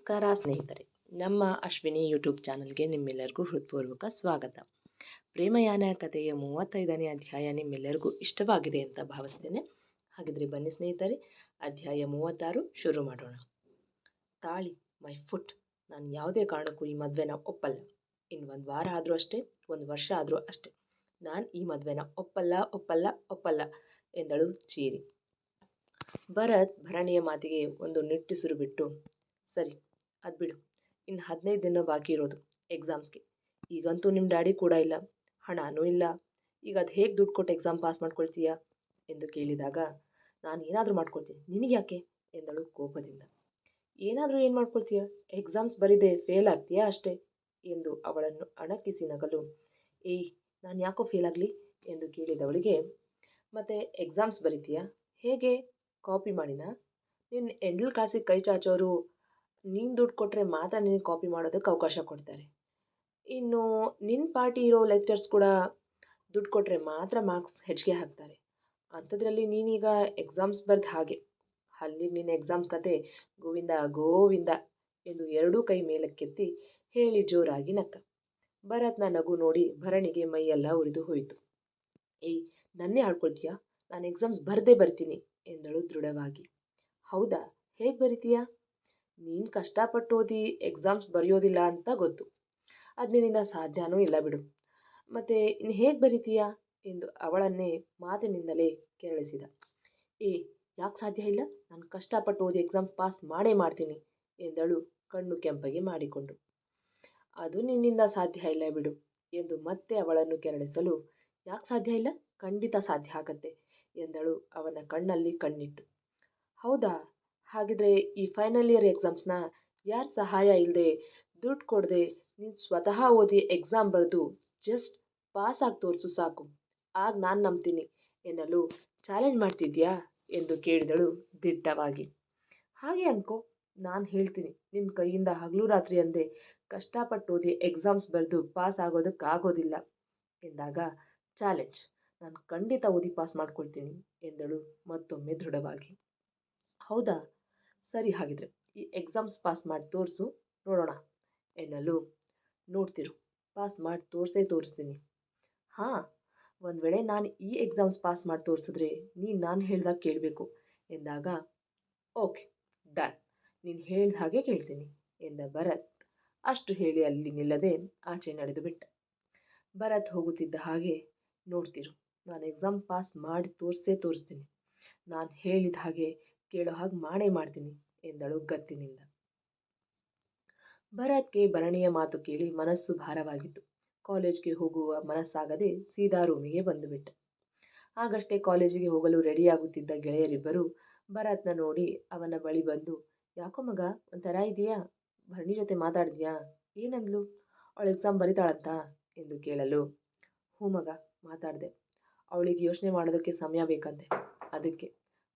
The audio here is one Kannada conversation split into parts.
ನಮಸ್ಕಾರ ಸ್ನೇಹಿತರೆ, ನಮ್ಮ ಅಶ್ವಿನಿ ಯೂಟ್ಯೂಬ್ ಚಾನಲ್ಗೆ ನಿಮ್ಮೆಲ್ಲರಿಗೂ ಹೃತ್ಪೂರ್ವಕ ಸ್ವಾಗತ. ಪ್ರೇಮಯಾನ ಕಥೆಯ 35ನೇ ಅಧ್ಯಾಯ ನಿಮ್ಮೆಲ್ಲರಿಗೂ ಇಷ್ಟವಾಗಿದೆ ಅಂತ ಭಾವಿಸ್ತೇನೆ. ಹಾಗಿದ್ರೆ ಬನ್ನಿ ಸ್ನೇಹಿತರೆ, ಅಧ್ಯಾಯ 36 ಶುರು ಮಾಡೋಣ. ತಾಳಿ ಮೈ ಫುಟ್. ನಾನು ಯಾವುದೇ ಕಾರಣಕ್ಕೂ ಈ ಮದುವೆನ ಒಪ್ಪಲ್ಲ. ಇನ್ನು ಒಂದು ವಾರ ಆದರೂ ಅಷ್ಟೇ, ಒಂದು ವರ್ಷ ಆದರೂ ಅಷ್ಟೇ, ನಾನು ಈ ಮದುವೆನ ಒಪ್ಪಲ್ಲ ಒಪ್ಪಲ್ಲ ಒಪ್ಪಲ್ಲ ಎಂದಳು ಚೀರಿ. ಭರತ್ ಭರಣಿಯ ಮಾತಿಗೆ ಒಂದು ನಿಟ್ಟುಸಿರು ಬಿಟ್ಟು, ಸರಿ ಅದು ಬಿಡು, ಇನ್ನು 15 ದಿನ ಬಾಕಿ ಇರೋದು ಎಕ್ಸಾಮ್ಸ್ಗೆ. ಈಗಂತೂ ನಿಮ್ಮ ಡ್ಯಾಡಿ ಕೂಡ ಇಲ್ಲ, ಹಣನೂ ಇಲ್ಲ. ಈಗ ಅದು ಹೇಗೆ ದುಡ್ಡು ಕೊಟ್ಟು ಎಕ್ಸಾಮ್ ಪಾಸ್ ಮಾಡ್ಕೊಳ್ತೀಯಾ ಎಂದು ಕೇಳಿದಾಗ, ನಾನು ಏನಾದರೂ ಮಾಡ್ಕೊಳ್ತೀನಿ, ನಿನಗೆ ಯಾಕೆ ಎಂದಳು ಕೋಪದಿಂದ. ಏನಾದರೂ ಏನು ಮಾಡ್ಕೊಳ್ತೀಯ, ಎಕ್ಸಾಮ್ಸ್ ಬರೀದೆ ಫೇಲ್ ಆಗ್ತೀಯಾ ಅಷ್ಟೇ ಎಂದು ಅವಳನ್ನು ಅಣಕಿಸಿ ನಗಲು, ಏಯ್ ನಾನು ಯಾಕೋ ಫೇಲ್ ಆಗಲಿ ಎಂದು ಕೇಳಿದವಳಿಗೆ, ಮತ್ತೆ ಎಕ್ಸಾಮ್ಸ್ ಬರೀತೀಯಾ ಹೇಗೆ, ಕಾಪಿ ಮಾಡಿನಾ? ನಿನ್ನ ಎಂಡಲ್ ಕಾಸಿಗೆ ಕೈ ಚಾಚೋರು ನೀನು ದುಡ್ಡು ಕೊಟ್ಟರೆ ಮಾತ್ರ ನಿನಗೆ ಕಾಪಿ ಮಾಡೋದಕ್ಕೆ ಅವಕಾಶ ಕೊಡ್ತಾರೆ. ಇನ್ನು ನಿನ್ನ ಪಾರ್ಟಿ ಇರೋ ಲೆಕ್ಚರ್ಸ್ ಕೂಡ ದುಡ್ಡು ಕೊಟ್ಟರೆ ಮಾತ್ರ ಮಾರ್ಕ್ಸ್ ಹೆಚ್ಚಿಗೆ ಹಾಕ್ತಾರೆ. ಅಂಥದ್ರಲ್ಲಿ ನೀನೀಗ ಎಕ್ಸಾಮ್ಸ್ ಬರ್ದು ಹಾಗೆ. ಅಲ್ಲಿಗೆ ನಿನ್ನ ಎಕ್ಸಾಮ್ ಕತೆ ಗೋವಿಂದ ಗೋವಿಂದ ಎಂದು ಎರಡೂ ಕೈ ಮೇಲಕ್ಕೆತ್ತಿ ಹೇಳಿ ಜೋರಾಗಿ ನಕ್ಕ. ಭರತ್ನ ನಗು ನೋಡಿ ಭರಣಿಗೆ ಮೈಯೆಲ್ಲ ಉರಿದು ಹೋಯಿತು. ಏಯ್ ನನ್ನೇ ಆಡ್ಕೊಳ್ತೀಯಾ, ನಾನು ಎಕ್ಸಾಮ್ಸ್ ಬರದೇ ಬರ್ತೀನಿ ಎಂದಳು ದೃಢವಾಗಿ. ಹೌದಾ, ಹೇಗೆ ಬರಿತೀಯಾ? ನೀನು ಕಷ್ಟಪಟ್ಟು ಓದಿ ಎಕ್ಸಾಮ್ಸ್ ಬರೆಯೋದಿಲ್ಲ ಅಂತ ಗೊತ್ತು, ಅದು ನಿನ್ನಿಂದ ಸಾಧ್ಯನೂ ಇಲ್ಲ ಬಿಡು. ಮತ್ತು ಇನ್ನು ಹೇಗೆ ಬರಿತೀಯಾ ಎಂದು ಅವಳನ್ನೇ ಮಾತಿನಿಂದಲೇ ಕೆರಳಿಸಿದ. ಏ ಯಾಕೆ ಸಾಧ್ಯ ಇಲ್ಲ, ನಾನು ಕಷ್ಟಪಟ್ಟು ಓದಿ ಎಕ್ಸಾಮ್ ಪಾಸ್ ಮಾಡೇ ಮಾಡ್ತೀನಿ ಎಂದಳು ಕಣ್ಣು ಕೆಂಪಗೆ ಮಾಡಿಕೊಂಡು. ಅದು ನಿನ್ನಿಂದ ಸಾಧ್ಯ ಇಲ್ಲ ಬಿಡು ಎಂದು ಮತ್ತೆ ಅವಳನ್ನು ಕೆರಳಿಸಲು, ಯಾಕೆ ಸಾಧ್ಯ ಇಲ್ಲ, ಖಂಡಿತ ಸಾಧ್ಯ ಆಗತ್ತೆ ಎಂದಳು ಅವನ ಕಣ್ಣಲ್ಲಿ ಕಣ್ಣಿಟ್ಟು. ಹೌದಾ, ಹಾಗಿದ್ರೆ ಈ ಫೈನಲ್ ಇಯರ್ ಎಕ್ಸಾಮ್ಸ್ನ ಯಾರ ಸಹಾಯ ಇಲ್ಲದೆ ದುಡ್ಡು ಕೊಡದೆ ನೀನು ಸ್ವತಃ ಓದಿ ಎಕ್ಸಾಮ್ ಬರೆದು ಜಸ್ಟ್ ಪಾಸ್ ಆಗಿ ತೋರಿಸು ಸಾಕು, ಆಗ ನಾನು ನಂಬ್ತೀನಿ ಎನ್ನಲು ಚಾಲೆಂಜ್ ಮಾಡ್ತಿದ್ಯಾ ಎಂದು ಕೇಳಿದಳು ದಿಟ್ಟವಾಗಿ. ಹಾಗೆ ಅನ್ಕೋ, ನಾನು ಹೇಳ್ತೀನಿ, ನಿನ್ನ ಕೈಯಿಂದ ಹಗಲು ರಾತ್ರಿ ಅಂದೆ ಕಷ್ಟಪಟ್ಟು ಓದಿ ಎಕ್ಸಾಮ್ಸ್ ಬರೆದು ಪಾಸ್ ಆಗೋದಕ್ಕಾಗೋದಿಲ್ಲ ಎಂದಾಗ, ಚಾಲೆಂಜ್, ನಾನು ಖಂಡಿತ ಓದಿ ಪಾಸ್ ಮಾಡ್ಕೊಳ್ತೀನಿ ಎಂದಳು ಮತ್ತೊಮ್ಮೆ ದೃಢವಾಗಿ. ಹೌದಾ, ಸರಿ ಹಾಗಿದ್ರೆ ಈ ಎಕ್ಸಾಮ್ಸ್ ಪಾಸ್ ಮಾಡಿ ತೋರಿಸು ನೋಡೋಣ ಎನ್ನಲು, ನೋಡ್ತಿರು, ಪಾಸ್ ಮಾಡಿ ತೋರಿಸ್ತೀನಿ. ಹಾಂ, ಒಂದು ವೇಳೆ ನಾನು ಈ ಎಕ್ಸಾಮ್ಸ್ ಪಾಸ್ ಮಾಡಿ ತೋರಿಸಿದ್ರೆ ನೀನು ನಾನು ಹೇಳ್ದಾಗ ಕೇಳಬೇಕು ಎಂದಾಗ, ಓಕೆ ಡನ್, ನೀನು ಹೇಳ್ದ ಹಾಗೆ ಕೇಳ್ತೀನಿ ಎಂದ ಭರತ್. ಅಷ್ಟು ಹೇಳಿ ಅಲ್ಲಿ ನಿಲ್ಲದೆ ಆಚೆ ನಡೆದು ಬಿಟ್ಟ. ಭರತ್ ಹೋಗುತ್ತಿದ್ದ ಹಾಗೆ, ನೋಡ್ತಿರು, ನಾನು ಎಕ್ಸಾಮ್ ಪಾಸ್ ಮಾಡಿ ತೋರಿಸ್ತೀನಿ, ನಾನು ಹೇಳಿದ ಹಾಗೆ ಕೇಳೋ ಹಾಗೆ ಮಾಡೇ ಮಾಡ್ತೀನಿ ಎಂದಳು ಗತ್ತಿನಿಂದ. ಭರತ್ಗೆ ಭರಣಿಯ ಮಾತು ಕೇಳಿ ಮನಸ್ಸು ಭಾರವಾಗಿತ್ತು. ಕಾಲೇಜ್ಗೆ ಹೋಗುವ ಮನಸ್ಸಾಗದೆ ಸೀದಾ ರೂಮಿಗೆ ಬಂದುಬಿಟ್ಟ. ಆಗಷ್ಟೇ ಕಾಲೇಜಿಗೆ ಹೋಗಲು ರೆಡಿಯಾಗುತ್ತಿದ್ದ ಗೆಳೆಯರಿಬ್ಬರು ಭರತ್ನ ನೋಡಿ ಅವನ ಬಳಿ ಬಂದು, ಯಾಕೋ ಮಗ ಒಂಥರ ಇದೆಯಾ, ಭರಣಿ ಜೊತೆ ಮಾತಾಡಿದ್ಯಾ, ಏನಂದ್ಲು, ಅವಳು ಎಕ್ಸಾಮ್ ಬರಿತಾಳಂತ ಎಂದು ಕೇಳಲು, ಹ್ಞೂ ಮಗ ಮಾತಾಡಿದೆ, ಅವಳಿಗೆ ಯೋಚನೆ ಮಾಡೋದಕ್ಕೆ ಸಮಯ ಬೇಕಂತೆ, ಅದಕ್ಕೆ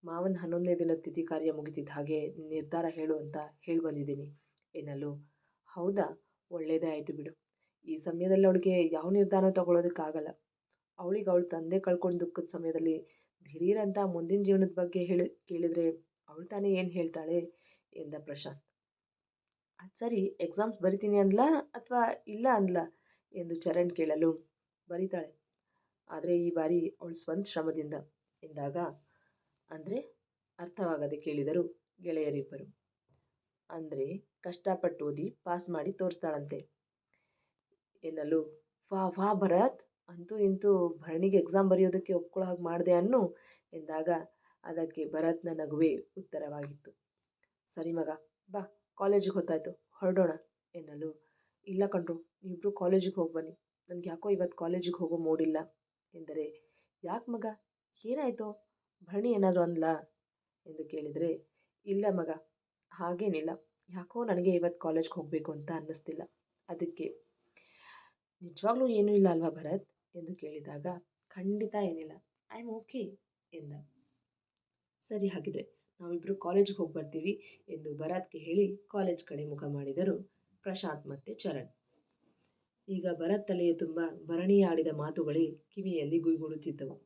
ಮಾವನ 11ನೇ ದಿನದ ತಿಥಿ ಕಾರ್ಯ ಮುಗಿತಿದ್ದ ಹಾಗೆ ನಿರ್ಧಾರ ಹೇಳು ಅಂತ ಹೇಳಿ ಬಂದಿದ್ದೀನಿ ಎನ್ನಲು, ಹೌದಾ, ಒಳ್ಳೆಯದೇ ಆಯಿತು ಬಿಡು, ಈ ಸಮಯದಲ್ಲಿ ಅವಳಿಗೆ ಯಾವ ನಿರ್ಧಾರ ತಗೊಳ್ಳೋದಕ್ಕಾಗಲ್ಲ, ಅವಳಿಗೆ ಅವಳು ತಂದೆ ಕಳ್ಕೊಂಡು ದುಃಖದ ಸಮಯದಲ್ಲಿ ದಿಢೀರಂತ ಮುಂದಿನ ಜೀವನದ ಬಗ್ಗೆ ಕೇಳಿದರೆ ಅವಳು ತಾನೇ ಏನು ಹೇಳ್ತಾಳೆ ಎಂದ ಪ್ರಶಾಂತ್. ಅದು ಸರಿ, ಎಕ್ಸಾಮ್ಸ್ ಬರಿತೀನಿ ಅಂದ್ಲಾ ಅಥವಾ ಇಲ್ಲ ಅಂದ್ಲಾ ಎಂದು ಚರಣ್ ಕೇಳಲು, ಬರೀತಾಳೆ, ಆದರೆ ಈ ಬಾರಿ ಅವಳು ಸ್ವಂತ ಶ್ರಮದಿಂದ ಎಂದಾಗ, ಅಂದರೆ ಅರ್ಥವಾಗದೆ ಕೇಳಿದರು ಗೆಳೆಯರಿಬ್ಬರು. ಅಂದರೆ ಕಷ್ಟಪಟ್ಟು ಓದಿ ಪಾಸ್ ಮಾಡಿ ತೋರಿಸ್ತಾಳಂತೆ ಎನ್ನಲು, ವಾ ಭರತ್, ಅಂತೂ ಇಂತೂ ಭರಣಿಗೆ ಎಕ್ಸಾಮ್ ಬರೆಯೋದಕ್ಕೆ ಒಪ್ಕೊಳ್ಳೋ ಹಾಗೆ ಮಾಡಿದೆ ಅನ್ನು ಎಂದಾಗ, ಅದಕ್ಕೆ ಭರತ್ನ ನಗುವೆ ಉತ್ತರವಾಗಿತ್ತು. ಸರಿ ಮಗ, ಬಾ ಕಾಲೇಜಿಗೆ ಹೊತ್ತಾಯ್ತು, ಹೊರಡೋಣ ಎನ್ನಲು, ಇಲ್ಲ ಕಣ್ರು, ನೀವಿಬ್ಬರು ಕಾಲೇಜಿಗೆ ಹೋಗಿ ಬನ್ನಿ, ನನಗೆ ಯಾಕೋ ಇವತ್ತು ಕಾಲೇಜಿಗೆ ಹೋಗೋ ಮೂಡಿಲ್ಲ ಎಂದರೆ, ಯಾಕೆ ಮಗ, ಏನಾಯಿತು, ಭರಣಿ ಏನಾದರೂ ಅಂದ್ಲಾ ಎಂದು ಕೇಳಿದರೆ, ಇಲ್ಲ ಮಗ, ಹಾಗೇನಿಲ್ಲ, ಯಾಕೋ ನನಗೆ ಇವತ್ತು ಕಾಲೇಜ್ಗೆ ಹೋಗಬೇಕು ಅಂತ ಅನ್ನಿಸ್ತಿಲ್ಲ, ಅದಕ್ಕೆ. ನಿಜವಾಗ್ಲೂ ಏನೂ ಇಲ್ಲ ಅಲ್ವಾ ಭರತ್ ಎಂದು ಕೇಳಿದಾಗ, ಖಂಡಿತ ಏನಿಲ್ಲ, ಐ ಆಮ್ ಓಕೆ ಎಂದ. ಸರಿ ಹಾಗಿದ್ರೆ ನಾವಿಬ್ಬರು ಕಾಲೇಜ್ಗೆ ಹೋಗಿ ಬರ್ತೀವಿ ಎಂದು ಭರತ್ಗೆ ಹೇಳಿ ಕಾಲೇಜ್ ಕಡೆ ಮುಖ ಮಾಡಿದರು ಪ್ರಶಾಂತ್ ಮತ್ತು ಚರಣ್. ಈಗ ಭರತ್ ತಲೆಯ ತುಂಬ ಭರಣಿ ಆಡಿದ ಮಾತುಗಳೇ ಕಿವಿಯಲ್ಲಿ ಗುಯ್ಗುಡುತ್ತಿದ್ದವು.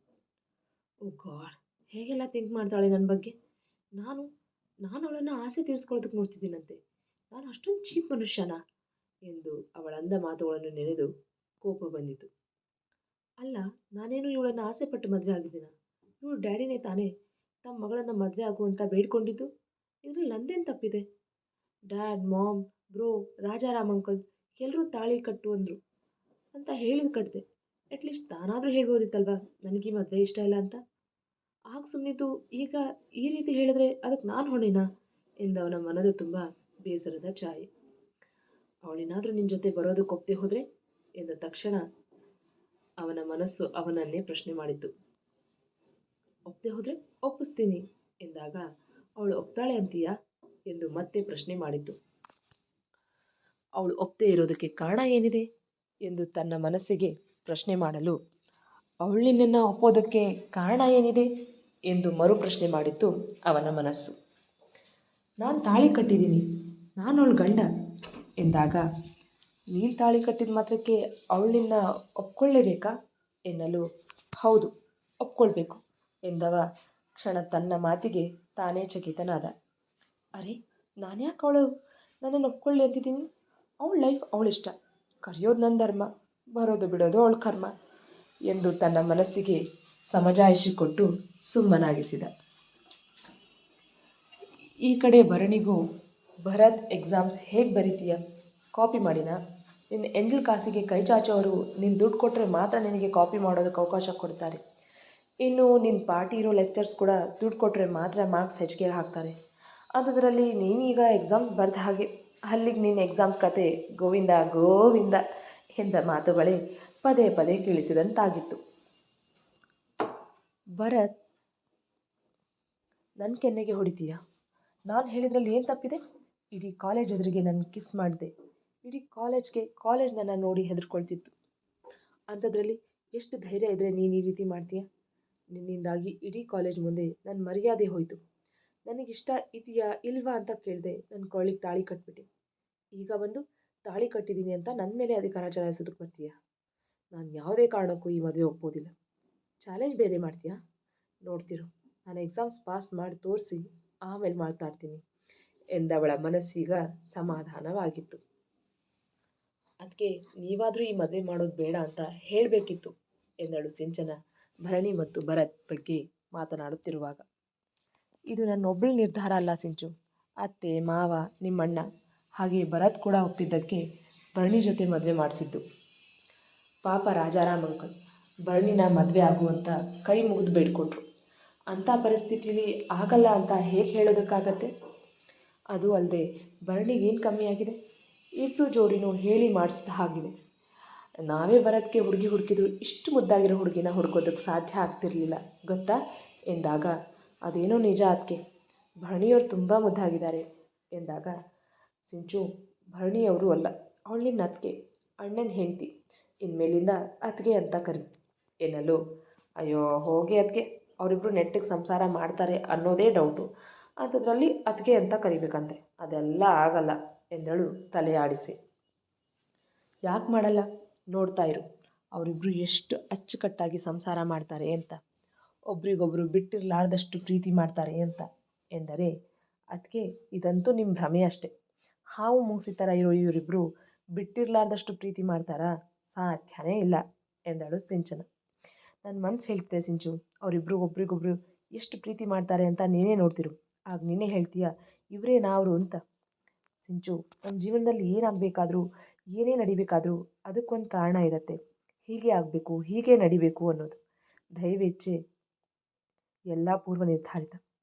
ಓ ಗಾಡ್, ಹೇಗೆಲ್ಲ ಥಿಂಕ್ ಮಾಡ್ತಾಳೆ ನನ್ನ ಬಗ್ಗೆ, ನಾನು ಅವಳನ್ನು ಆಸೆ ತೀರಿಸ್ಕೊಳ್ಳೋದಕ್ಕೆ ನೋಡ್ತಿದ್ದೀನಂತೆ, ನಾನು ಅಷ್ಟೊಂದು ಚೀಪ್ ಮನುಷ್ಯನಾ ಎಂದು ಅವಳ ಅಂದ ಮಾತುಗಳನ್ನು ನೆನೆದು ಕೋಪ ಬಂದಿತು. ಅಲ್ಲ, ನಾನೇನು ಇವಳನ್ನು ಆಸೆ ಪಟ್ಟು ಮದುವೆ ಆಗಿದ್ದೀನ? ಇವಳು ಡ್ಯಾಡಿನೇ ತಾನೇ ತಮ್ಮ ಮಗಳನ್ನು ಮದುವೆ ಆಗುವಂತ ಬೇಡ್ಕೊಂಡಿದ್ದು. ಇದರಲ್ಲಿ ನಂದೇನು ತಪ್ಪಿದೆ? Dad, mom, bro, Rajaram uncle ಎಲ್ಲರೂ ತಾಳಿ ಕಟ್ಟು ಅಂದರು ಅಂತ ಹೇಳಿದ ಕಟ್ಟಿದೆ. ಅಟ್ಲೀಸ್ಟ್ ತಾನಾದರೂ ಹೇಳ್ಬೋದಿತ್ತಲ್ವಾ ನನಗೆ ಮದುವೆ ಇಷ್ಟ ಇಲ್ಲ ಅಂತ. ಆಗ ಸುಮ್ಮನಿದ್ದು ಈಗ ಈ ರೀತಿ ಹೇಳಿದ್ರೆ ಅದಕ್ಕೆ ನಾನು ಹೊಣೆನಾ ಎಂದವನ ಮನದ ತುಂಬ ಬೇಸರದ ಛಾಯೆ. ಅವಳೇನಾದರೂ ನಿನ್ನ ಜೊತೆ ಬರೋದಕ್ಕೆ ಒಪ್ಪದೆ ಹೋದರೆ ಎಂದ ತಕ್ಷಣ ಅವನ ಮನಸ್ಸು ಅವನನ್ನೇ ಪ್ರಶ್ನೆ ಮಾಡಿತು. ಒಪ್ಪದೆ ಹೋದರೆ ಒಪ್ಪಿಸ್ತೀನಿ ಎಂದಾಗ ಅವಳು ಒಪ್ತಾಳೆ ಅಂತೀಯಾ ಎಂದು ಮತ್ತೆ ಪ್ರಶ್ನೆ ಮಾಡಿತು. ಅವಳು ಒಪ್ಪದೆ ಇರೋದಕ್ಕೆ ಕಾರಣ ಏನಿದೆ ಎಂದು ತನ್ನ ಮನಸ್ಸಿಗೆ ಪ್ರಶ್ನೆ ಮಾಡಲು, ಅವಳು ನಿನ್ನನ್ನು ಒಪ್ಪೋದಕ್ಕೆ ಕಾರಣ ಏನಿದೆ ಎಂದು ಮರು ಪ್ರಶ್ನೆ ಮಾಡಿತ್ತು ಅವನ ಮನಸ್ಸು. ನಾನು ತಾಳಿ ಕಟ್ಟಿದ್ದೀನಿ, ನಾನು ಅವಳು ಗಂಡ ಎಂದಾಗ, ನೀನು ತಾಳಿ ಕಟ್ಟಿದ ಮಾತ್ರಕ್ಕೆ ಅವಳು ನಿನ್ನ ಒಪ್ಕೊಳ್ಳೇಬೇಕಾ ಎನ್ನಲು, ಹೌದು ಒಪ್ಕೊಳ್ಬೇಕು ಎಂದವ ಕ್ಷಣ ತನ್ನ ಮಾತಿಗೆ ತಾನೇ ಚಕಿತನಾದ. ಅರೆ, ನಾನ್ಯಾಕೆ ಅವಳು ನನ್ನನ್ನು ಒಪ್ಕೊಳ್ಳಿ ಅಂತಿದ್ದೀನಿ? ಅವಳ ಲೈಫ್ ಅವಳಿಷ್ಟ, ಕರೆಯೋದು ನನ್ನ ಧರ್ಮ, ಬರೋದು ಬಿಡೋದು ಅವಳ ಕರ್ಮ ಎಂದು ತನ್ನ ಮನಸ್ಸಿಗೆ ಸಮಜಾಯಿಷಿಕೊಟ್ಟು ಸುಮ್ಮನಾಗಿಸಿದ. ಈ ಕಡೆ ಭರಣಿಗೂ, ಭರತ್ ಎಕ್ಸಾಮ್ಸ್ ಹೇಗೆ ಬರೀತೀಯ? ಕಾಪಿ ಮಾಡಿನಾ? ನಿನ್ನ ಎಂಜಲ್ ಕಾಸಿಗೆ ಕೈ ಚಾಚೋರು ನೀನು ದುಡ್ಡು ಕೊಟ್ಟರೆ ಮಾತ್ರ ನಿನಗೆ ಕಾಪಿ ಮಾಡೋದಕ್ಕೆ ಅವಕಾಶ ಕೊಡ್ತಾರೆ. ಇನ್ನು ನಿನ್ನ ಪಾರ್ಟಿ ಇರೋ ಲೆಕ್ಚರ್ಸ್ ಕೂಡ ದುಡ್ಡು ಕೊಟ್ಟರೆ ಮಾತ್ರ ಮಾರ್ಕ್ಸ್ ಹೆಚ್ಚಿಗೆ ಹಾಕ್ತಾರೆ. ಅಂಥದ್ರಲ್ಲಿ ನೀನೀಗ ಎಕ್ಸಾಮ್ಸ್ ಬರೆದ ಹಾಗೆ, ಅಲ್ಲಿಗೆ ನಿನ್ನ ಎಕ್ಸಾಮ್ಸ್ ಕತೆ ಗೋವಿಂದ ಗೋವಿಂದ ಎಂದ ಮಾತುಗಳೇ ಪದೇ ಪದೇ ಕೇಳಿಸಿದಂತಾಗಿತ್ತು. ಭರತ್, ನನ್ನ ಕೆನ್ನೆಗೆ ಹೊಡಿತೀಯ? ನಾನು ಹೇಳಿದ್ರಲ್ಲಿ ಏನು ತಪ್ಪಿದೆ? ಇಡೀ ಕಾಲೇಜ್ ಎದುರಿಗೆ ನನ್ನ ಕಿಸ್ ಮಾಡಿದೆ. ಇಡೀ ಕಾಲೇಜ್ ನನ್ನ ನೋಡಿ ಹೆದರ್ಕೊಳ್ತಿತ್ತು. ಅಂಥದ್ರಲ್ಲಿ ಎಷ್ಟು ಧೈರ್ಯ ಇದ್ದರೆ ನೀನು ಈ ರೀತಿ ಮಾಡ್ತೀಯ? ನಿನ್ನಿಂದಾಗಿ ಇಡೀ ಕಾಲೇಜ್ ಮುಂದೆ ನನ್ನ ಮರ್ಯಾದೆ ಹೋಯಿತು. ನನಗಿಷ್ಟ ಇದೆಯಾ ಇಲ್ವಾ ಅಂತ ಕೇಳಿದೆ, ನನ್ನ ಕೊಳ್ಳಿಗೆ ತಾಳಿ ಕಟ್ಬಿಟ್ಟೆ. ಈಗ ಬಂದು ತಾಳಿ ಕಟ್ಟಿದ್ದೀನಿ ಅಂತ ನನ್ನ ಮೇಲೆ ಅಧಿಕಾರ ಚಲಾಯಿಸೋದಕ್ಕೆ ಬರ್ತೀಯ? ನಾನು ಯಾವುದೇ ಕಾರಣಕ್ಕೂ ಈ ಮದುವೆ ಒಪ್ಪೋದಿಲ್ಲ. ಚಾಲೆಂಜ್ ಬೇರೆ ಮಾಡ್ತೀಯಾ? ನೋಡ್ತಿರು, ನಾನು ಎಕ್ಸಾಮ್ಸ್ ಪಾಸ್ ಮಾಡಿ ತೋರಿಸಿ ಆಮೇಲೆ ಮಾತಾಡ್ತೀನಿ ಎಂದವಳ ಮನಸ್ಸೀಗ ಸಮಾಧಾನವಾಗಿತ್ತು. ಅದಕ್ಕೆ ನೀವಾದರೂ ಈ ಮದುವೆ ಮಾಡೋದು ಬೇಡ ಅಂತ ಹೇಳಬೇಕಿತ್ತು ಎಂದಳು ಸಿಂಚನ ಭರಣಿ ಮತ್ತು ಭರತ್ ಬಗ್ಗೆ ಮಾತನಾಡುತ್ತಿರುವಾಗ. ಇದು ನನ್ನೊಬ್ಬಳ ನಿರ್ಧಾರ ಅಲ್ಲ ಸಿಂಚು. ಅತ್ತೆ, ಮಾವ, ನಿಮ್ಮಣ್ಣ ಹಾಗೆ ಭರತ್ ಕೂಡ ಒಪ್ಪಿದ್ದಕ್ಕೆ ಭರಣಿ ಜೊತೆ ಮದುವೆ ಮಾಡಿಸಿದ್ದು. ಪಾಪ ರಾಜಾರಾಮ್ ಅಂಕಲ್ ಭರಣಿನ ಮದುವೆ ಆಗುವಂತ ಕೈ ಮುಗಿದು ಬೇಡ್ಕೊಂಡ್ರು. ಅಂಥ ಪರಿಸ್ಥಿತಿಲಿ ಆಗಲ್ಲ ಅಂತ ಹೇಗೆ ಹೇಳೋದಕ್ಕಾಗತ್ತೆ? ಅದು ಅಲ್ಲದೆ ಭರಣಿಗೇನು ಕಮ್ಮಿ ಆಗಿದೆ? ಇಬ್ಬರು ಜೋಡಿನೂ ಹೇಳಿ ಮಾಡಿಸಿದ ಹಾಗಿದೆ. ನಾವೇ ಭರತ್ಗೆ ಹುಡುಗಿ ಹುಡುಕಿದ್ರು ಇಷ್ಟು ಮುದ್ದಾಗಿರೋ ಹುಡುಗಿನ ಹುಡ್ಕೋದಕ್ಕೆ ಸಾಧ್ಯ ಆಗ್ತಿರ್ಲಿಲ್ಲ ಗೊತ್ತಾ ಎಂದಾಗ, ಅದೇನೋ ನಿಜ ಅದಕ್ಕೆ, ಭರಣಿಯವರು ತುಂಬ ಮುದ್ದಾಗಿದ್ದಾರೆ ಎಂದಾಗ, ಸಿಂಚು, ಭರಣಿಯವರು ಅಲ್ಲ, ಅವಳು ನಿನ್ನ ಅತ್ತಿಗೆ, ಅಣ್ಣನ ಹೆಂಡತಿ, ಇನ್ಮೇಲಿಂದ ಅತ್ತಿಗೆ ಅಂತ ಕರಿ ಎನ್ನಲು, ಅಯ್ಯೋ ಹೋಗಿ ಅದಕ್ಕೆ, ಅವರಿಬ್ಬರು ನೆಟ್ಟಿಗೆ ಸಂಸಾರ ಮಾಡ್ತಾರೆ ಅನ್ನೋದೇ ಡೌಟು, ಅಂಥದ್ರಲ್ಲಿ ಅತ್ತಿಗೆ ಅಂತ ಕರಿಬೇಕಂತೆ, ಅದೆಲ್ಲ ಆಗಲ್ಲ ಎಂದಳು ತಲೆ ಆಡಿಸಿ. ಯಾಕೆ ಮಾಡಲ್ಲ? ನೋಡ್ತಾ ಇರು, ಅವರಿಬ್ಬರು ಎಷ್ಟು ಅಚ್ಚುಕಟ್ಟಾಗಿ ಸಂಸಾರ ಮಾಡ್ತಾರೆ ಅಂತ, ಒಬ್ರಿಗೊಬ್ರು ಬಿಟ್ಟಿರಲಾರ್ದಷ್ಟು ಪ್ರೀತಿ ಮಾಡ್ತಾರೆ ಅಂತ ಎಂದರೆ, ಅದಕ್ಕೆ ಇದಂತೂ ನಿಮ್ಮ ಭ್ರಮೆ ಅಷ್ಟೆ. ಹಾವು ಮುಂಗ್ಸಿ ಥರ ಇರೋ ಇವರಿಬ್ಬರು ಬಿಟ್ಟಿರಲಾರ್ದಷ್ಟು ಪ್ರೀತಿ ಮಾಡ್ತಾರಾ? ಸಾಧ್ಯನೇ ಇಲ್ಲ ಎಂದಳು ಸಿಂಚನ. ನನ್ನ ಮನಸ್ಸು ಹೇಳ್ತಿದೆ ಸಿಂಚು, ಅವರಿಬ್ಬರು ಒಬ್ರಿಗೊಬ್ರು ಎಷ್ಟು ಪ್ರೀತಿ ಮಾಡ್ತಾರೆ ಅಂತ ನೀನೇ ನೋಡ್ತಿರು, ಆಗ ನೀನೇ ಹೇಳ್ತೀಯ ಇವರೇ ನಾವರು ಅಂತ. ಸಿಂಚು, ನಮ್ಮ ಜೀವನದಲ್ಲಿ ಏನಾಗಬೇಕಾದ್ರೂ ಏನೇ ನಡಿಬೇಕಾದ್ರೂ ಅದಕ್ಕೊಂದು ಕಾರಣ ಇರುತ್ತೆ. ಹೀಗೆ ಆಗಬೇಕು, ಹೀಗೆ ನಡಿಬೇಕು ಅನ್ನೋದು. ದೈವೇಚ್ಛೆ ಎಲ್ಲ ಪೂರ್ವ ನಿರ್ಧಾರಿತ.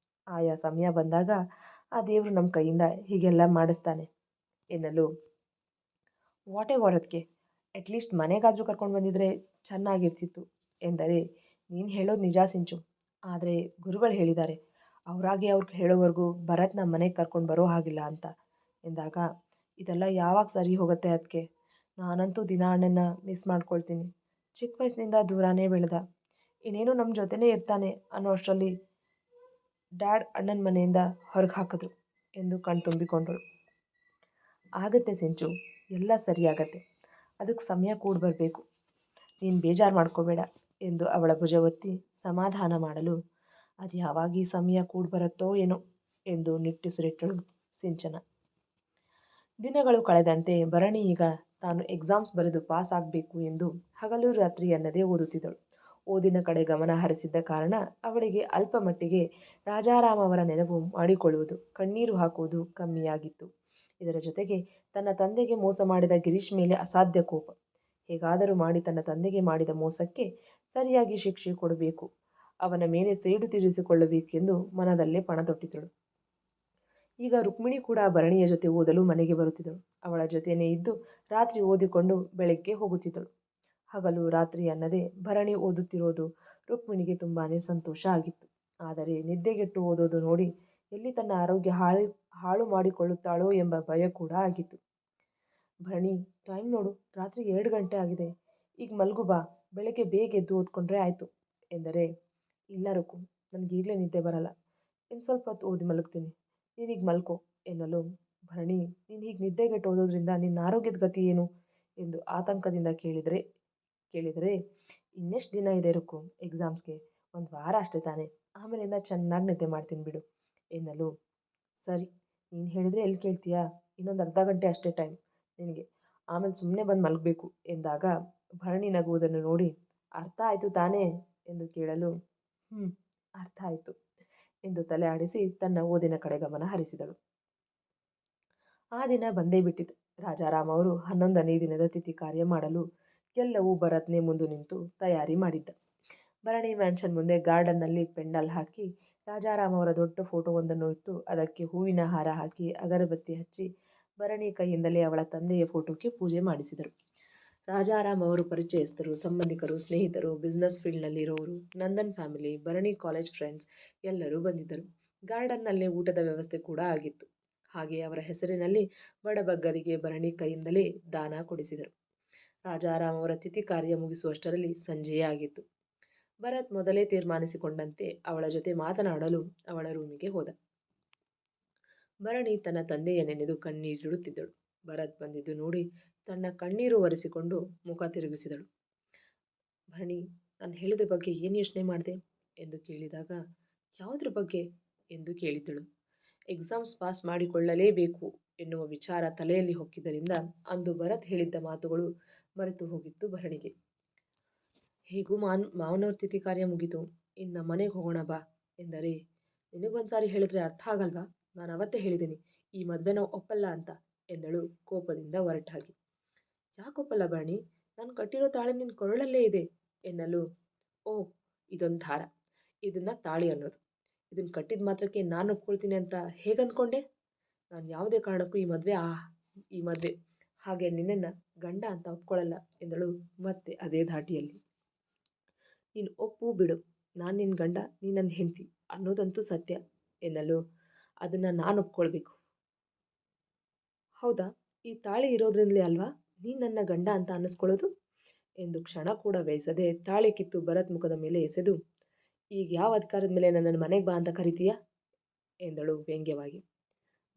ಆಯಾ ಸಮಯ ಬಂದಾಗ ಆ ದೇವರು ನಮ್ಮ ಕೈಯಿಂದ ಹೀಗೆಲ್ಲ ಮಾಡಿಸ್ತಾನೆ ಎನ್ನಲು, ವಾಟೇ ವಾರದ್ಕೆ, ಅಟ್ಲೀಸ್ಟ್ ಮನೆಗಾದರೂ ಕರ್ಕೊಂಡು ಬಂದಿದ್ರೆ ಚೆನ್ನಾಗಿರ್ತಿತ್ತು ಎಂದರೆ, ನೀನು ಹೇಳೋದು ನಿಜ ಸಿಂಚು, ಆದರೆ ಗುರುಗಳು ಹೇಳಿದ್ದಾರೆ, ಅವರಾಗೆ ಅವ್ರಿಗೆ ಹೇಳೋವರೆಗೂ ಭರತ್ನ ಮನೆಗೆ ಕರ್ಕೊಂಡು ಬರೋ ಹಾಗಿಲ್ಲ ಅಂತ ಎಂದಾಗ, ಇದೆಲ್ಲ ಯಾವಾಗ ಸರಿ ಹೋಗುತ್ತೆ ಅದಕ್ಕೆ? ನಾನಂತೂ ದಿನ ಅಣ್ಣನ ಮಿಸ್ ಮಾಡ್ಕೊಳ್ತೀನಿ. ಚಿಕ್ಕ ವಯಸ್ಸಿನಿಂದ ದೂರನೇ ಬೆಳೆದ, ಇನ್ನೇನು ನಮ್ಮ ಜೊತೆನೇ ಇರ್ತಾನೆ ಅನ್ನೋ ಅಷ್ಟರಲ್ಲಿ ಡ್ಯಾಡ್ ಅಣ್ಣನ ಮನೆಯಿಂದ ಹೊರಗೆ ಹಾಕಿದ್ರು ಎಂದು ಕಣ್ತುಂಬಿಕೊಂಡಳು. ಆಗತ್ತೆ ಸಿಂಚು, ಎಲ್ಲ ಸರಿಯಾಗತ್ತೆ, ಅದಕ್ಕೆ ಸಮಯ ಕೂಡ ಬರಬೇಕು, ನೀನು ಬೇಜಾರು ಮಾಡ್ಕೋಬೇಡ ಎಂದು ಅವಳ ಭುಜ ಒತ್ತಿ ಸಮಾಧಾನ ಮಾಡಲು, ಅದು ಯಾವಾಗ ಈ ಸಮಯ ಕೂಡ ಬರುತ್ತೋ ಏನೋ ಎಂದು ನಿಟ್ಟುಸಿರಿಟ್ಟಳು ಸಿಂಚನ. ದಿನಗಳು ಕಳೆದಂತೆ ಭರಣಿ ಈಗ ತಾನು ಎಕ್ಸಾಮ್ಸ್ ಬರೆದು ಪಾಸ್ ಆಗಬೇಕು ಎಂದು ಹಗಲು ರಾತ್ರಿ ಅನ್ನದೇ ಓದುತ್ತಿದ್ದಳು. ಓದಿನ ಕಡೆ ಗಮನ ಹರಿಸಿದ್ದ ಕಾರಣ ಅವಳಿಗೆ ಅಲ್ಪ ಮಟ್ಟಿಗೆ ರಾಜಾರಾಮ್ ಅವರ ನೆನಪು ಮಾಡಿಕೊಳ್ಳುವುದು, ಕಣ್ಣೀರು ಹಾಕುವುದು ಕಮ್ಮಿಯಾಗಿತ್ತು. ಇದರ ಜೊತೆಗೆ ತನ್ನ ತಂದೆಗೆ ಮೋಸ ಮಾಡಿದ ಗಿರೀಶ್ ಮೇಲೆ ಅಸಾಧ್ಯ ಕೋಪ. ಹೇಗಾದರೂ ಮಾಡಿ ತನ್ನ ತಂದೆಗೆ ಮಾಡಿದ ಮೋಸಕ್ಕೆ ಸರಿಯಾಗಿ ಶಿಕ್ಷೆ ಕೊಡಬೇಕು, ಅವನ ಮೇಲೆ ಸೇಡು ತೀರಿಸಿಕೊಳ್ಳಬೇಕೆಂದು ಮನದಲ್ಲೇ ಪಣ ತೊಟ್ಟಿದ್ದಳು. ಈಗ ರುಕ್ಮಿಣಿ ಕೂಡ ಭರಣಿಯ ಜೊತೆ ಓದಲು ಮನೆಗೆ ಬರುತ್ತಿದ್ದಳು. ಅವಳ ಜೊತೆಯೇ ಇದ್ದು ರಾತ್ರಿ ಓದಿಕೊಂಡು ಬೆಳಗ್ಗೆ ಹೋಗುತ್ತಿದ್ದಳು. ಹಗಲು ರಾತ್ರಿ ಅನ್ನದೇ ಭರಣಿ ಓದುತ್ತಿರೋದು ರುಕ್ಮಿಣಿಗೆ ತುಂಬಾನೇ ಸಂತೋಷ ಆಗಿತ್ತು. ಆದರೆ ನಿದ್ದೆಗೆಟ್ಟು ಓದೋದು ನೋಡಿ ಎಲ್ಲಿ ತನ್ನ ಆರೋಗ್ಯ ಹಾಳು ಮಾಡಿಕೊಳ್ಳುತ್ತಾಳೋ ಎಂಬ ಭಯ ಕೂಡ ಆಗಿತ್ತು. ಭರಣಿ, ಟೈಮ್ ನೋಡು, ರಾತ್ರಿ 2 ಗಂಟೆ ಆಗಿದೆ, ಈಗ ಮಲ್ಗು ಬಾ, ಬೆಳಗ್ಗೆ ಬೇಗ ಎದ್ದು ಓದ್ಕೊಂಡ್ರೆ ಆಯ್ತು ಎಂದರೆ, ಇಲ್ಲ ರುಕ್ಕು, ನನಗೀಗಲೇ ನಿದ್ದೆ ಬರಲ್ಲ, ಇನ್ನು ಸ್ವಲ್ಪ ಹೊತ್ತು ಓದಿ ಮಲಗ್ತೀನಿ, ನೀನೀಗ ಮಲ್ಕೋ ಎನ್ನಲು, ಭರಣಿ, ನೀನು ಹೀಗೆ ನಿದ್ದೆಗೆಟ್ಟು ಓದೋದ್ರಿಂದ ನಿನ್ನ ಆರೋಗ್ಯದ ಗತಿ ಏನು ಎಂದು ಆತಂಕದಿಂದ ಕೇಳಿದರೆ ಇನ್ನೆಷ್ಟು ದಿನ ಇದೆ ರುಕ್ಕು ಎಕ್ಸಾಮ್ಸ್ಗೆ, 1 ವಾರ ಅಷ್ಟೇ ತಾನೆ, ಆಮೇಲಿಂದ ಚೆನ್ನಾಗಿ ನಿದ್ದೆ ಮಾಡ್ತೀನಿ ಬಿಡು ಎನ್ನಲು, ಸರಿ, ನೀನು ಹೇಳಿದರೆ ಎಲ್ಲಿ ಕೇಳ್ತೀಯಾ, ಇನ್ನೊಂದು ಅರ್ಧ ಗಂಟೆ ಅಷ್ಟೇ ಟೈಮ್ ನಿನಗೆ, ಆಮೇಲೆ ಸುಮ್ಮನೆ ಬಂದು ಮಲಗಬೇಕು ಎಂದಾಗ ಭರಣಿ ನಗುವುದನ್ನು ನೋಡಿ, ಅರ್ಥ ಆಯಿತು ತಾನೇ ಎಂದು ಕೇಳಲು, ಅರ್ಥ ಆಯಿತು ಎಂದು ತಲೆ ಆಡಿಸಿ ತನ್ನ ಓದಿನ ಕಡೆ ಗಮನ ಹರಿಸಿದಳು. ಆ ದಿನ ಬಂದೇ ಬಿಟ್ಟಿತು. ರಾಜಾರಾಮ್ ಅವರು 11ನೇ ದಿನದ ತಿಥಿ ಕಾರ್ಯ ಮಾಡಲು ಎಲ್ಲವೂ ಭರತ್ನೇ ಮುಂದು ನಿಂತು ತಯಾರಿ ಮಾಡಿದ್ದ. ಭರಣಿ ಮ್ಯಾನ್ಷನ್ ಮುಂದೆ ಗಾರ್ಡನ್ನಲ್ಲಿ ಪೆಂಡಲ್ ಹಾಕಿ ರಾಜಾರಾಮ್ ಅವರ ದೊಡ್ಡ ಫೋಟೋವೊಂದನ್ನು ಇಟ್ಟು ಅದಕ್ಕೆ ಹೂವಿನ ಹಾರ ಹಾಕಿ ಅಗರಬತ್ತಿ ಹಚ್ಚಿ ಭರಣಿ ಕೈಯಿಂದಲೇ ಅವಳ ತಂದೆಯ ಫೋಟೋಕ್ಕೆ ಪೂಜೆ ಮಾಡಿಸಿದರು. ರಾಜಾರಾಮ್ ಅವರು ಪರಿಚಯಸ್ಥರು, ಸಂಬಂಧಿಕರು, ಸ್ನೇಹಿತರು, ಬಿಸ್ನೆಸ್ ಫೀಲ್ಡ್ನಲ್ಲಿರೋರು, ನಂದನ್ ಫ್ಯಾಮಿಲಿ, ಭರಣಿ ಕಾಲೇಜ್ ಫ್ರೆಂಡ್ಸ್ ಎಲ್ಲರೂ ಬಂದಿದ್ದರು. ಗಾರ್ಡನ್ನಲ್ಲೇ ಊಟದ ವ್ಯವಸ್ಥೆ ಕೂಡ ಆಗಿತ್ತು. ಹಾಗೆ ಅವರ ಹೆಸರಿನಲ್ಲಿ ಬಡಬಗ್ಗರಿಗೆ ಭರಣಿ ಕೈಯಿಂದಲೇ ದಾನ ಕೊಡಿಸಿದರು. ರಾಜಾರಾಮ್ ಅವರ ತಿಥಿ ಕಾರ್ಯ ಮುಗಿಸುವಷ್ಟರಲ್ಲಿ ಸಂಜೆಯೇ ಆಗಿತ್ತು. ಭರತ್ ಮೊದಲೇ ತೀರ್ಮಾನಿಸಿಕೊಂಡಂತೆ ಅವಳ ಜೊತೆ ಮಾತನಾಡಲು ಅವಳ ರೂಮಿಗೆ ಹೋದ. ಭರಣಿ ತನ್ನ ತಂದೆಯ ನೆನೆದು ಕಣ್ಣೀರಿಡುತ್ತಿದ್ದಳು. ಭರತ್ ಬಂದಿದ್ದು ನೋಡಿ ತನ್ನ ಕಣ್ಣೀರು ಒರೆಸಿಕೊಂಡು ಮುಖ ತಿರುಗಿಸಿದಳು. ಭರಣಿ, ನಾನು ಹೇಳಿದ್ರ ಬಗ್ಗೆ ಏನು ಯೋಚನೆ ಮಾಡಿದೆ ಎಂದು ಕೇಳಿದಾಗ, ಯಾವುದ್ರ ಬಗ್ಗೆ ಎಂದು ಕೇಳಿದ್ದಳು. ಎಕ್ಸಾಮ್ಸ್ ಪಾಸ್ ಮಾಡಿಕೊಳ್ಳಲೇಬೇಕು ಎನ್ನುವ ವಿಚಾರ ತಲೆಯಲ್ಲಿ ಹೊಕ್ಕಿದ್ದರಿಂದ ಅಂದು ಭರತ್ ಹೇಳಿದ್ದ ಮಾತುಗಳು ಮರೆತು ಹೋಗಿತ್ತು ಭರಣಿಗೆ. ಹೇಗೂ ಮಾವನವ್ರ ತಿಥಿ ಕಾರ್ಯ ಮುಗಿತು, ಇನ್ನು ಮನೆಗೆ ಹೋಗೋಣ ಬಾ ಎಂದರೆ, ನಿನಗೊಂದ್ಸಾರಿ ಹೇಳಿದ್ರೆ ಅರ್ಥ ಆಗಲ್ವಾ, ನಾನು ಅವತ್ತೇ ಹೇಳಿದ್ದೀನಿ ಈ ಮದುವೆ ನಾವು ಒಪ್ಪಲ್ಲ ಅಂತ ಎಂದಳು ಕೋಪದಿಂದ ಹೊರಟಾಗಿ. ಯಾಕೊಪ್ಪಲ್ಲ ಭರಣಿ, ನಾನು ಕಟ್ಟಿರೋ ತಾಳಿ ನಿನ್ನ ಕೊರಳಲ್ಲೇ ಇದೆ ಎನ್ನಲು, ಓ, ಇದೊಂದು ದಾರ, ಇದನ್ನ ತಾಳಿ ಅನ್ನೋದು, ಇದನ್ನು ಕಟ್ಟಿದ ಮಾತ್ರಕ್ಕೆ ನಾನು ಒಪ್ಕೊಳ್ತೀನಿ ಅಂತ ಹೇಗಂದ್ಕೊಂಡೆ, ನಾನು ಯಾವುದೇ ಕಾರಣಕ್ಕೂ ಈ ಮದುವೆ ಹಾಗೆ ನಿನ್ನನ್ನು ಗಂಡ ಅಂತ ಒಪ್ಕೊಳ್ಳಲ್ಲ ಎಂದಳು ಮತ್ತೆ ಅದೇ ಧಾಟಿಯಲ್ಲಿ. ನೀನು ಒಪ್ಪು ಬಿಡು, ನಾನು ನಿನ್ನ ಗಂಡ, ನೀನು ನನ್ನ ಹೆಂಡತಿ ಅನ್ನೋದಂತೂ ಸತ್ಯ ಎನ್ನಲು, ಅದನ್ನು ನಾನು ಒಪ್ಕೊಳ್ಬೇಕು. ಹೌದಾ, ಈ ತಾಳಿ ಇರೋದ್ರಿಂದಲೇ ಅಲ್ವಾ ನೀನು ನನ್ನ ಗಂಡ ಅಂತ ಅನ್ನಿಸ್ಕೊಳ್ಳೋದು ಎಂದು ಕ್ಷಣ ಕೂಡ ವ್ಯಯಿಸದೆ ತಾಳಿ ಕಿತ್ತು ಭರತ್ ಮುಖದ ಮೇಲೆ ಎಸೆದು, ಈಗ ಯಾವ ಅಧಿಕಾರದ ಮೇಲೆ ನನ್ನನ್ನು ಮನೆಗೆ ಬಾ ಅಂತ ಕರಿತೀಯಾ ಎಂದಳು ವ್ಯಂಗ್ಯವಾಗಿ.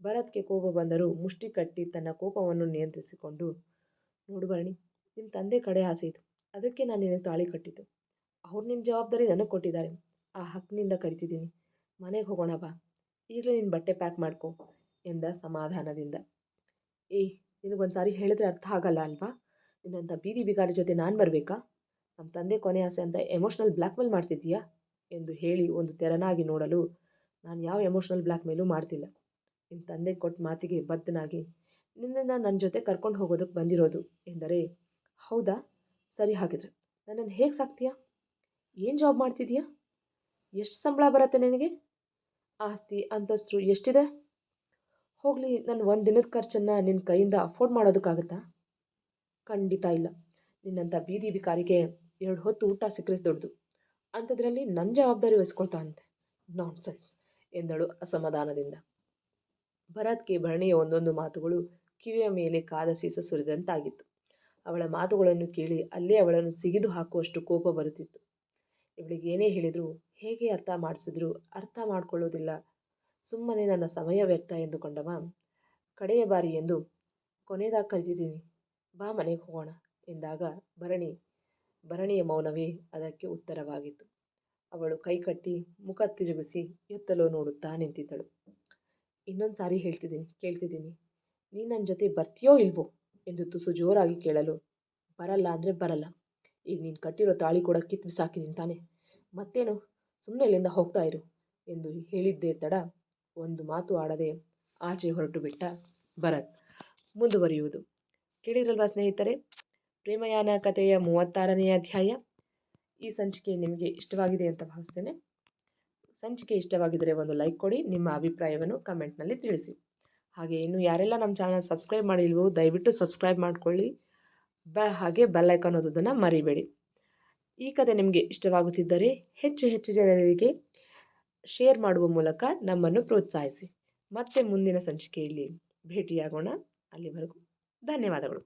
ಭರತ್ಗೆ ಕೋಪ ಬಂದರೂ ಮುಷ್ಟಿ ಕಟ್ಟಿ ತನ್ನ ಕೋಪವನ್ನು ನಿಯಂತ್ರಿಸಿಕೊಂಡು, ನೋಡು ಭರಣಿ, ನಿಮ್ಮ ತಂದೆ ಕಡೆ ಆಸೆ ಇತ್ತು, ಅದಕ್ಕೆ ನಾನು ನಿನಗೆ ತಾಳಿ ಕಟ್ಟಿದ್ದು, ಅವ್ರು ನಿನ್ನ ಜವಾಬ್ದಾರಿ ನನಗೆ ಕೊಟ್ಟಿದ್ದಾರೆ, ಆ ಹಕ್ಕಿನಿಂದ ಕರಿತಿದ್ದೀನಿ, ಮನೆಗೆ ಹೋಗೋಣ ಬಾ, ಈಗಲೇ ನಿನ್ನ ಬಟ್ಟೆ ಪ್ಯಾಕ್ ಮಾಡ್ಕೊ ಎಂದ ಸಮಾಧಾನದಿಂದ. ನಿನಗೊಂದು ಸಾರಿ ಹೇಳಿದ್ರೆ ಅರ್ಥ ಆಗಲ್ಲ ಅಲ್ವಾ, ನಿನ್ನಂಥ ಬೀದಿ ಬಿಗಾರಿ ಜೊತೆ ನಾನು ಬರಬೇಕಾ, ನಮ್ಮ ತಂದೆ ಕೊನೆ ಆಸೆ ಅಂತ ಎಮೋಷ್ನಲ್ ಬ್ಲ್ಯಾಕ್ಮೇಲ್ ಮಾಡ್ತಿದ್ದೀಯಾ ಎಂದು ಹೇಳಿ ಒಂದು ತೆರನಾಗಿ ನೋಡಲು, ನಾನು ಯಾವ ಎಮೋಷ್ನಲ್ ಬ್ಲ್ಯಾಕ್ಮೇಲೂ ಮಾಡ್ತಿಲ್ಲ, ನಿಮ್ಮ ತಂದೆ ಕೊಟ್ಟ ಮಾತಿಗೆ ಬದ್ಧನಾಗಿ ನಿನ್ನನ್ನು ನನ್ನ ಜೊತೆ ಕರ್ಕೊಂಡು ಹೋಗೋದಕ್ಕೆ ಬಂದಿರೋದು ಎಂದರೆ, ಹೌದಾ, ಸರಿ, ಹಾಗಿದ್ರೆ ನನ್ನನ್ನು ಹೇಗೆ ಸಾಕ್ತೀಯಾ, ಏನು ಜಾಬ್ ಮಾಡ್ತಿದ್ದೀಯಾ, ಎಷ್ಟು ಸಂಬಳ ಬರುತ್ತೆ ನಿನಗೆ, ಆಸ್ತಿ ಅಂತಸ್ತು ಎಷ್ಟಿದೆ, ಹೋಗಲಿ ನನ್ನ ಒಂದು ದಿನದ ಖರ್ಚನ್ನು ನಿನ್ನ ಕೈಯಿಂದ ಅಫೋರ್ಡ್ ಮಾಡೋದಕ್ಕಾಗುತ್ತಾ, ಖಂಡಿತ ಇಲ್ಲ, ನಿನ್ನಂಥ ಬೀದಿ ಬಿಕಾರಿಗೆ 2 ಹೊತ್ತು ಊಟ ಸಿಕ್ಕರೆ ದೊಡ್ಡದು, ಅಂಥದ್ರಲ್ಲಿ ನನ್ನ ಜವಾಬ್ದಾರಿ ವಹಿಸ್ಕೊಳ್ತಾನಂತೆ, ನಾನ್ಸೆನ್ಸ್ ಎಂದಳು ಅಸಮಾಧಾನದಿಂದ. ಭರತ್ಗೆ ಭರಣಿಯ ಒಂದೊಂದು ಮಾತುಗಳು ಕಿವಿಯ ಮೇಲೆ ಕಾದ ಸೀಸ ಸುರಿದಂತಾಗಿತ್ತು. ಅವಳ ಮಾತುಗಳನ್ನು ಕೇಳಿ ಅಲ್ಲೇ ಅವಳನ್ನು ಸಿಗಿದು ಹಾಕುವಷ್ಟು ಕೋಪ ಬರುತ್ತಿತ್ತು. ಇವಳಿಗೆ ಏನೇ ಹೇಳಿದ್ರು, ಹೇಗೆ ಅರ್ಥ ಮಾಡಿಸಿದ್ರು ಅರ್ಥ ಮಾಡಿಕೊಳ್ಳೋದಿಲ್ಲ, ಸುಮ್ಮನೆ ನನ್ನ ಸಮಯ ವ್ಯರ್ಥ ಎಂದುಕೊಂಡವ ಕಡೆಯ ಬಾರಿ ಎಂದು ಕೊನೆಯದಾಗಿ ಕರೆದಿದ್ದೀನಿ, ಬಾ ಮನೆಗೆ ಹೋಗೋಣ ಎಂದಾಗ ಭರಣಿಯ ಮೌನವೇ ಅದಕ್ಕೆ ಉತ್ತರವಾಗಿತ್ತು. ಅವಳು ಕೈಕಟ್ಟಿ ಮುಖ ತಿರುಗಿಸಿ ಎತ್ತಲೋ ನೋಡುತ್ತಾ ನಿಂತಿದ್ದಳು. ಇನ್ನೊಂದು ಸಾರಿ ಕೇಳ್ತಿದ್ದೀನಿ, ನೀನು ನನ್ನ ಜೊತೆ ಬರ್ತೀಯೋ ಇಲ್ವೋ ಎಂದು ತುಸು ಜೋರಾಗಿ ಕೇಳಲು, ಬರಲ್ಲ ಅಂದರೆ ಬರಲ್ಲ. ಈಗ ನೀನು ಕಟ್ಟಿರೋ ತಾಳಿ ಕೂಡ ಕಿತ್ತು ಬಿಸಾಕಿದ್ದೀನಿ ತಾನೆ, ಮತ್ತೇನು, ಸುಮ್ಮನೆ ಇಲ್ಲಿಂದ ಹೋಗ್ತಾ ಇರು ಎಂದು ಹೇಳಿದ್ದೇ ತಡ ಒಂದು ಮಾತು ಆಡದೆ ಆಚೆ ಹೊರಟು ಬಿಟ್ಟ ಭರತ್. ಮುಂದುವರಿಯುವುದು. ಕೇಳಿದ್ರಲ್ವಾ ಸ್ನೇಹಿತರೆ, ಪ್ರೇಮಯಾನ ಕಥೆಯ 36ನೇ ಅಧ್ಯಾಯ. ಈ ಸಂಚಿಕೆ ನಿಮಗೆ ಇಷ್ಟವಾಗಿದೆ ಅಂತ ಭಾವಿಸ್ತೇನೆ. ಸಂಚಿಕೆ ಇಷ್ಟವಾಗಿದ್ದರೆ ಒಂದು ಲೈಕ್ ಕೊಡಿ, ನಿಮ್ಮ ಅಭಿಪ್ರಾಯವನ್ನು ಕಮೆಂಟ್ನಲ್ಲಿ ತಿಳಿಸಿ. ಹಾಗೆ ಇನ್ನು ಯಾರೆಲ್ಲ ನಮ್ಮ ಚಾನಲ್ ಸಬ್ಸ್ಕ್ರೈಬ್ ಮಾಡಿಲ್ವೋ ದಯವಿಟ್ಟು ಸಬ್ಸ್ಕ್ರೈಬ್ ಮಾಡ್ಕೊಳ್ಳಿ. ಹಾಗೆ ಬೆಲ್ ಐಕಾನ್ ಓದೋದನ್ನು ಮರಿಬೇಡಿ. ಈ ಕಥೆ ನಿಮಗೆ ಇಷ್ಟವಾಗುತ್ತಿದ್ದರೆ ಹೆಚ್ಚು ಹೆಚ್ಚು ಜನರಿಗೆ ಶೇರ್ ಮಾಡುವ ಮೂಲಕ ನಮ್ಮನ್ನು ಪ್ರೋತ್ಸಾಹಿಸಿ. ಮತ್ತೆ ಮುಂದಿನ ಸಂಚಿಕೆಯಲ್ಲಿ ಭೇಟಿಯಾಗೋಣ. ಅಲ್ಲಿವರೆಗೂ ಧನ್ಯವಾದಗಳು.